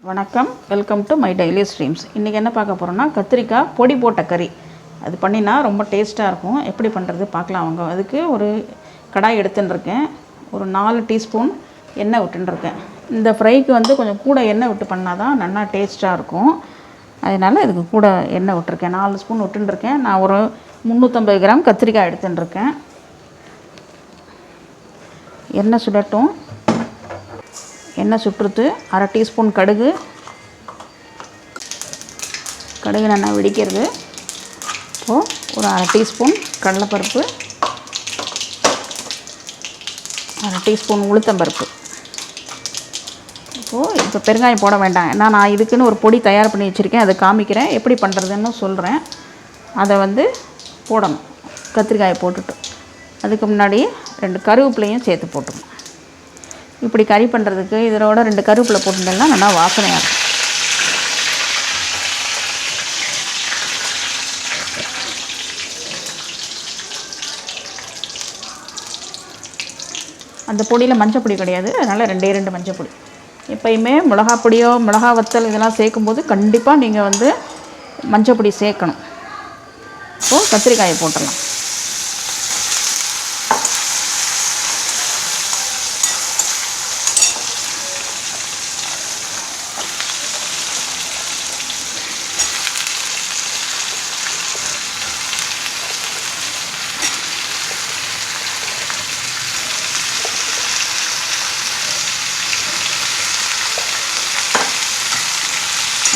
வணக்கம், welcome to my daily streams. இன்றைக்கி என்ன பார்க்க போகிறோன்னா, கத்திரிக்காய் பொடி போட்ட கறி. அது பண்ணினா ரொம்ப டேஸ்ட்டாக இருக்கும். எப்படி பண்ணுறது பார்க்கலாம் வாங்க. அதுக்கு ஒரு கடாய் எடுத்துட்டுருக்கேன். ஒரு 4 டீஸ்பூன் எண்ணெய் விட்டுருக்கேன். இந்த ஃப்ரைக்கு கொஞ்சம் கூட எண்ணெய் விட்டு பண்ணால் தான் நல்லா டேஸ்ட்டாக இருக்கும். அதனால் இதுக்கு கூட எண்ணெய் விட்டுருக்கேன். 4 ஸ்பூன் விட்டுருக்கேன். நான் ஒரு 350 கிராம் கத்திரிக்காய் எடுத்துட்டுருக்கேன். எண்ணெய் சுடட்டும். எண்ணெய் சுட்டுறது. அரை டீஸ்பூன் கடுகு நல்லா வெடிக்கிறது. இப்போது ஒரு அரை டீஸ்பூன் கடலைப்பருப்பு, அரை டீஸ்பூன் உளுத்தம்பருப்பு. இப்போ பெருங்காயம் போட வேண்டாம், ஏன்னா நான் இதுக்குன்னு ஒரு பொடி தயார் பண்ணி வச்சுருக்கேன். அதை காமிக்கிறேன், எப்படி பண்ணுறதுன்னு சொல்கிறேன். அதை போடணும் கத்திரிக்காயை போட்டுட்டு. அதுக்கு முன்னாடி 2 கருவேப்பிலையும் சேர்த்து போட்டுக்கணும். இப்படி கறி பண்ணுறதுக்கு இதோட 2 கருவேப்பிலை போட்டுட்டோம்னா நல்லா வாசனையாக இருக்கும். அந்த பொடியில் மஞ்சள் பொடி கிடையாது, அதனால் 2 மஞ்சள் பொடி. எப்போயுமே மிளகா பொடியோ மிளகா வத்தல் இதெல்லாம் சேர்க்கும்போது கண்டிப்பாக நீங்கள் மஞ்சள் பொடி சேர்க்கணும். இப்போது கத்திரிக்காயை போட்டுடலாம்.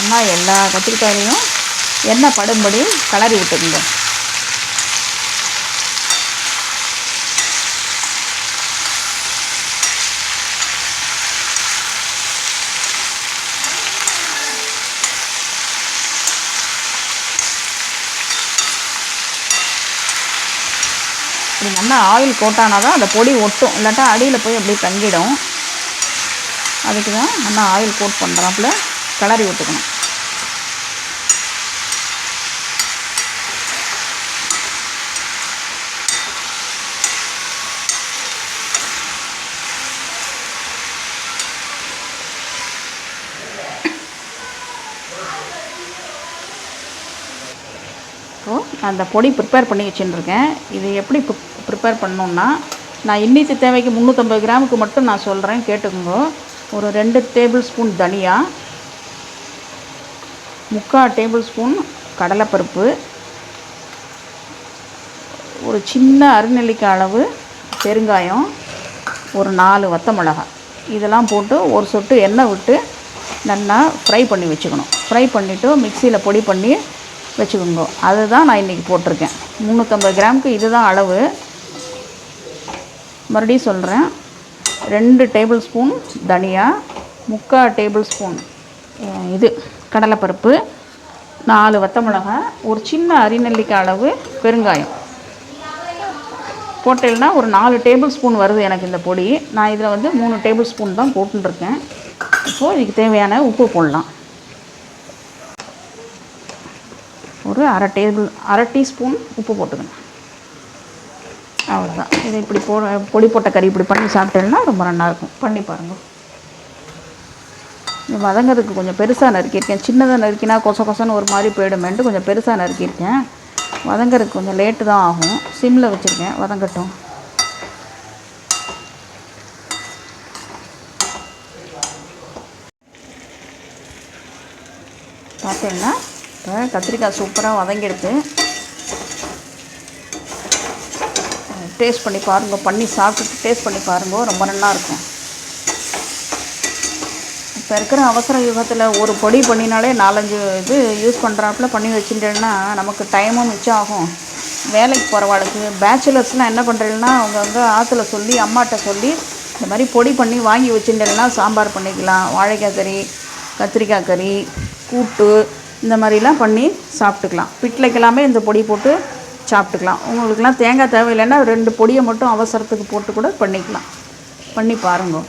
ஆனால் எல்லா கத்திரிக்காயிலையும் எண்ணெய் படும்படி கிளறி விட்டுக்குங்க. இப்படி நல்லா ஆயில் கோட்டானா தான் அந்த பொடி ஒட்டும், இல்லாட்டா அடியில் போய் அப்படியே தங்கிடும். அதுக்கு தான் நல்லா ஆயில் கோட் பண்ணுறாப்புல கிளறி விட்டுக்கணும். நான் அந்த பொடி ப்ரிப்பேர் பண்ணி வச்சுட்டுருக்கேன். இது எப்படி ப்ரிப்பேர் பண்ணணுன்னா, நான் இன்னித்து தேவைக்கு 350 கிராமுக்கு மட்டும் நான் சொல்கிறேன், கேட்டுக்கோங்க. ஒரு 2 டேபிள் ஸ்பூன் தனியா, 3/4 டேபிள் ஸ்பூன் கடலைப்பருப்பு, ஒரு சின்ன அரைநெல்லிக்காய் அளவு பெருங்காயம், ஒரு 4 வத்த மிளகாய், இதெல்லாம் போட்டு ஒரு சொட்டு எண்ணெய் விட்டு நல்லா ஃப்ரை பண்ணி வச்சுக்கணும். ஃப்ரை பண்ணிவிட்டு மிக்சியில் பொடி பண்ணி வச்சுக்கோங்க. அதுதான் நான் இன்றைக்கி போட்டிருக்கேன். 350 கிராமுக்கு இதுதான் அளவு. மறுபடியும் சொல்கிறேன். 2 டேபிள் ஸ்பூன் தனியா, 3/4 டேபிள் ஸ்பூன் கடலைப்பருப்பு, 4 வத்த மிளகாய், ஒரு சின்ன அரிநெல்லிக்காய் அளவு பெருங்காயம் போட்டேன்னா ஒரு 4 டேபிள் ஸ்பூன் வருது எனக்கு இந்த பொடி. நான் இதில் 3 டேபிள் ஸ்பூன் தான் போட்டுருக்கேன். இப்போது இதுக்கு தேவையான உப்பு போடலாம். ஒரு அரை டீஸ்பூன் உப்பு போட்டுக்கணும். அவ்வளோதான். இதை இப்படி பொடி போட்ட கறி இப்படி பண்ணி சாப்பிட்டேன்னா ரொம்ப நல்லாயிருக்கும். பண்ணி பாருங்கள். இது வதங்கிறதுக்கு கொஞ்சம் பெருசாக நறுக்கியிருக்கேன். சின்னதாக நறுக்கினா கொசன்னு ஒரு மாதிரி போயிடுமேன்ட்டு கொஞ்சம் பெருசாக நறுக்கியிருக்கேன். வதங்கிறதுக்கு கொஞ்சம் லேட்டு தான் ஆகும். சிம்மில் வச்சுருக்கேன், வதங்கட்டும். பார்த்தீங்கன்னா இப்போ கத்திரிக்காய் சூப்பராக வதங்கிடுது. டேஸ்ட் பண்ணி பாருங்கள். பண்ணி சாப்பிட்டுட்டு டேஸ்ட் பண்ணி பாருங்கள், ரொம்ப நல்லாயிருக்கும். இப்போ இருக்கிற அவசர யுகத்தில் ஒரு பொடி பண்ணினாலே 4-5 இது யூஸ் பண்ணுறாப்புல பண்ணி வச்சுட்டேன்னா நமக்கு டைமும் மிச்சம் ஆகும். வேலைக்கு போகிறவாளுக்கு பேச்சுலர்ஸ்லாம் என்ன பண்ணுறீங்கன்னா, அவங்க ஆற்றுல சொல்லி அம்மாட்ட சொல்லி இந்த மாதிரி பொடி பண்ணி வாங்கி வச்சுட்டேன்னா சாம்பார் பண்ணிக்கலாம். வாழைக்காய் கறி, கத்திரிக்காய் கறி, கூட்டு இந்த மாதிரிலாம் பண்ணி சாப்பிட்டுக்கலாம். பிட்லைக்கெல்லாமே இந்த பொடி போட்டு சாப்பிட்டுக்கலாம். உங்களுக்கெல்லாம் தேங்காய் தேவையில்லைன்னா 2 பொடியை மட்டும் அவசரத்துக்கு போட்டு கூட பண்ணிக்கலாம். பண்ணி பாருங்கள்.